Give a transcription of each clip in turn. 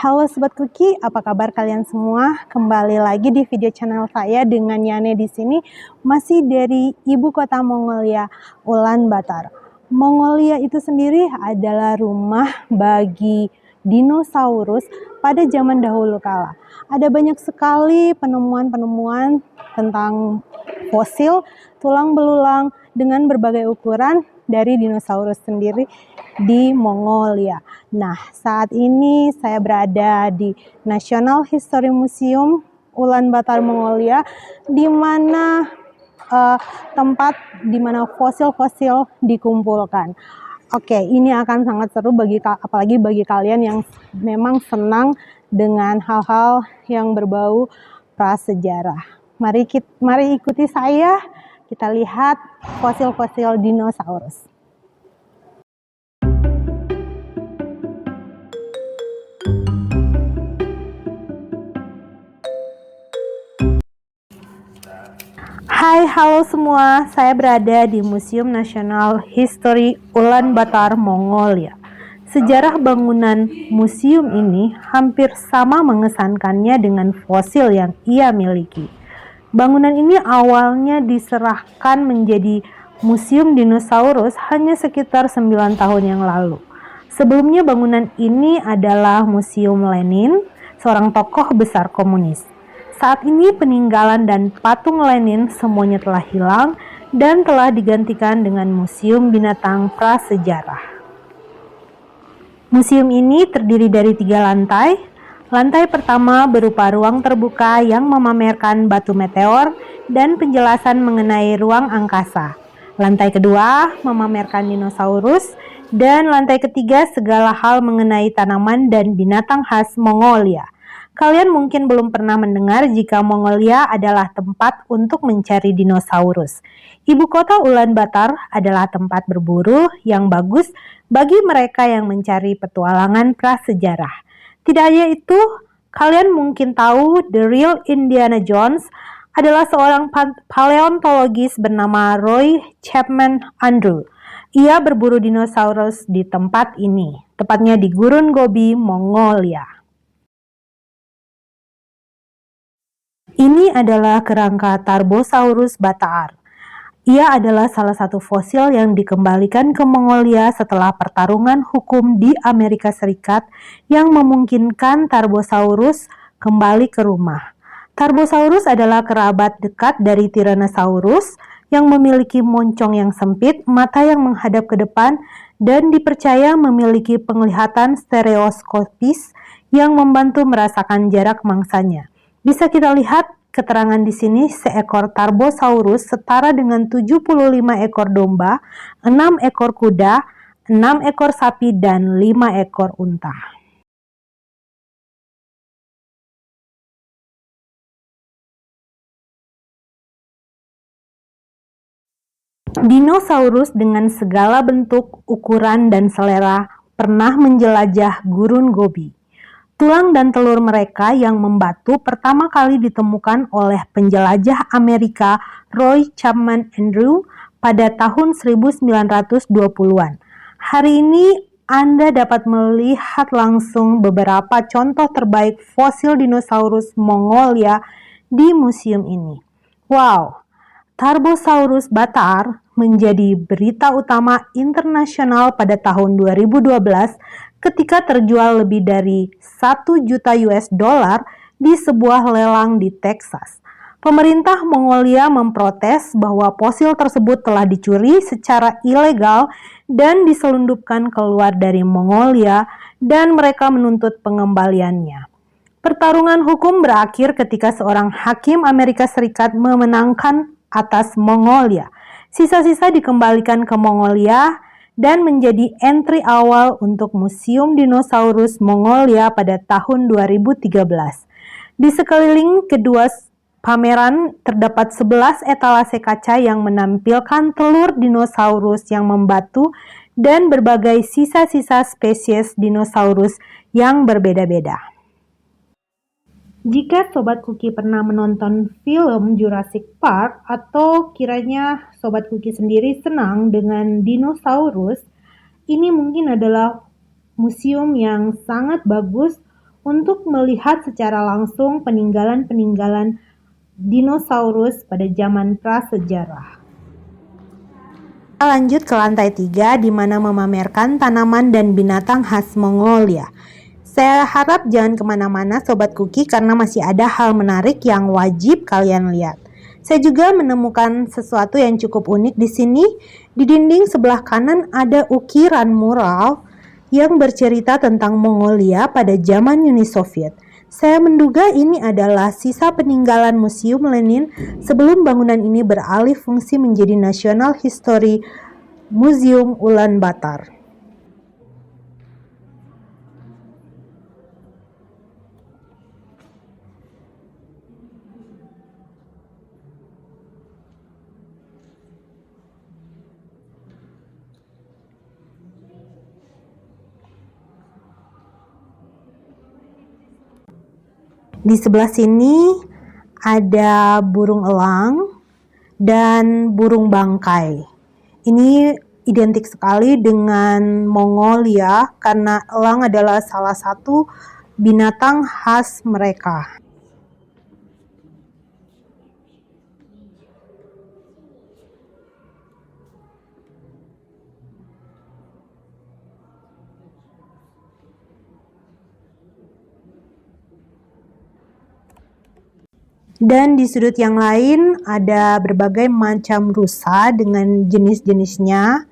Halo Sobat Cookie, apa kabar kalian semua? Kembali lagi di video channel saya dengan Yane di sini, masih dari ibu kota Mongolia, Ulaanbaatar. Mongolia itu sendiri adalah rumah bagi dinosaurus pada zaman dahulu kala. Ada banyak sekali penemuan-penemuan tentang fosil, tulang belulang dengan berbagai ukuran dari dinosaurus sendiri di Mongolia. Nah, saat ini saya berada di National History Museum Ulaanbaatar, Mongolia, di mana tempat di mana fosil-fosil dikumpulkan. Oke, ini akan sangat seru apalagi bagi kalian yang memang senang dengan hal-hal yang berbau prasejarah. Mari ikuti saya, kita lihat fosil-fosil dinosaurus. Hai, halo semua. Saya berada di Museum National History Ulaanbaatar, Mongolia. Sejarah bangunan museum ini hampir sama mengesankannya dengan fosil yang ia miliki. Bangunan ini awalnya diserahkan menjadi Museum Dinosaurus hanya sekitar 9 tahun yang lalu. Sebelumnya bangunan ini adalah Museum Lenin, seorang tokoh besar komunis. Saat ini peninggalan dan patung Lenin semuanya telah hilang dan telah digantikan dengan Museum Binatang Prasejarah. Museum ini terdiri dari 3 lantai. Lantai pertama berupa ruang terbuka yang memamerkan batu meteor dan penjelasan mengenai ruang angkasa. Lantai kedua memamerkan dinosaurus, dan lantai ketiga segala hal mengenai tanaman dan binatang khas Mongolia. Kalian mungkin belum pernah mendengar jika Mongolia adalah tempat untuk mencari dinosaurus. Ibu kota Ulaanbaatar adalah tempat berburu yang bagus bagi mereka yang mencari petualangan prasejarah. Tidak hanya itu, kalian mungkin tahu The Real Indiana Jones adalah seorang paleontologis bernama Roy Chapman Andrew. Ia berburu dinosaurus di tempat ini, tepatnya di Gurun Gobi, Mongolia. Ini adalah kerangka Tarbosaurus Bataar. Ia adalah salah satu fosil yang dikembalikan ke Mongolia setelah pertarungan hukum di Amerika Serikat yang memungkinkan Tarbosaurus kembali ke rumah. Tarbosaurus adalah kerabat dekat dari Tyrannosaurus yang memiliki moncong yang sempit, mata yang menghadap ke depan, dan dipercaya memiliki penglihatan stereoskopis yang membantu merasakan jarak mangsanya. Bisa kita lihat keterangan di sini, seekor Tarbosaurus setara dengan 75 ekor domba, 6 ekor kuda, 6 ekor sapi, dan 5 ekor unta. Dinosaurus dengan segala bentuk, ukuran, dan selera pernah menjelajah Gurun Gobi. Tulang dan telur mereka yang membatu pertama kali ditemukan oleh penjelajah Amerika Roy Chapman Andrew pada tahun 1920-an. Hari ini Anda dapat melihat langsung beberapa contoh terbaik fosil dinosaurus Mongolia di museum ini. Wow, Tarbosaurus Bataar menjadi berita utama internasional pada tahun 2012 ketika terjual lebih dari 1 juta US dollar di sebuah lelang di Texas. Pemerintah Mongolia memprotes bahwa fosil tersebut telah dicuri secara ilegal dan diselundupkan keluar dari Mongolia, dan mereka menuntut pengembaliannya. Pertarungan hukum berakhir ketika seorang hakim Amerika Serikat memenangkan atas Mongolia. Sisa-sisa dikembalikan ke Mongolia dan menjadi entry awal untuk Museum Dinosaurus Mongolia pada tahun 2013. Di sekeliling kedua pameran terdapat 11 etalase kaca yang menampilkan telur dinosaurus yang membatu dan berbagai sisa-sisa spesies dinosaurus yang berbeda-beda. Jika Sobat Cookie pernah menonton film Jurassic Park atau kiranya Sobat Cookie sendiri senang dengan dinosaurus, ini mungkin adalah museum yang sangat bagus untuk melihat secara langsung peninggalan-peninggalan dinosaurus pada zaman prasejarah. Kita lanjut ke lantai 3 di mana memamerkan tanaman dan binatang khas Mongolia. Saya harap jangan kemana-mana Sobat Cookie karena masih ada hal menarik yang wajib kalian lihat. Saya juga menemukan sesuatu yang cukup unik di sini. Di dinding sebelah kanan ada ukiran mural yang bercerita tentang Mongolia pada zaman Uni Soviet. Saya menduga ini adalah sisa peninggalan Museum Lenin sebelum bangunan ini beralih fungsi menjadi National History Museum Ulaanbaatar. Di sebelah sini ada burung elang dan burung bangkai. Ini identik sekali dengan Mongolia karena elang adalah salah satu binatang khas mereka. Dan di sudut yang lain ada berbagai macam rusa dengan jenis-jenisnya.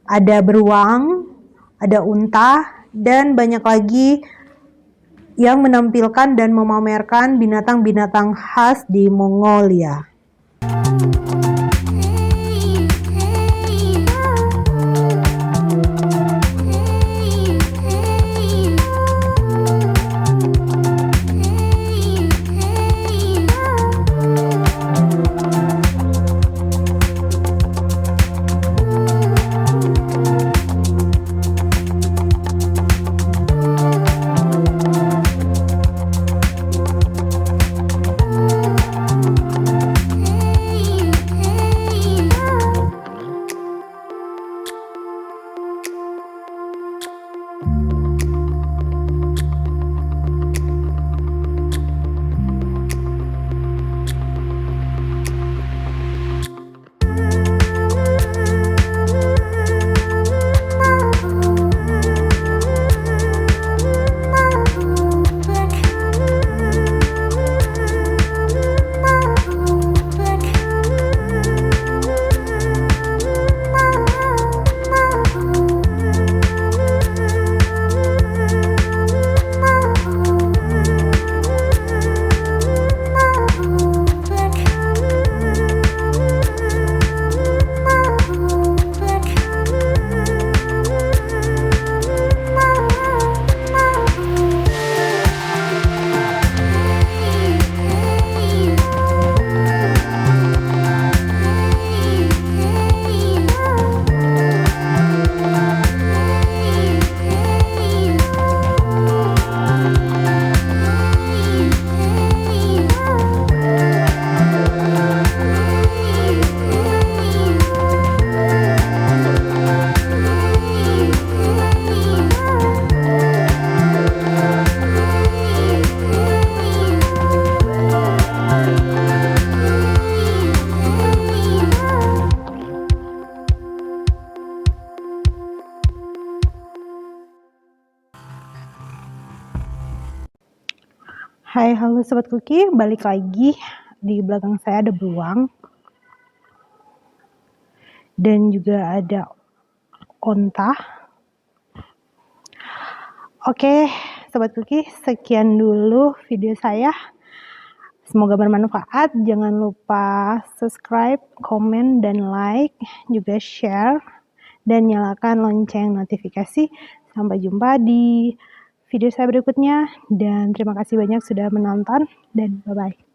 Ada beruang, ada unta, dan banyak lagi yang menampilkan dan memamerkan binatang-binatang khas di Mongolia. Hai, halo Sobat Cookie, balik lagi. Di belakang saya ada beruang. Dan juga ada onta. Oke, Sobat Cookie, sekian dulu video saya. Semoga bermanfaat. Jangan lupa subscribe, komen, dan like. Juga share. Dan nyalakan lonceng notifikasi. Sampai jumpa di video saya berikutnya, dan terima kasih banyak sudah menonton, dan bye-bye.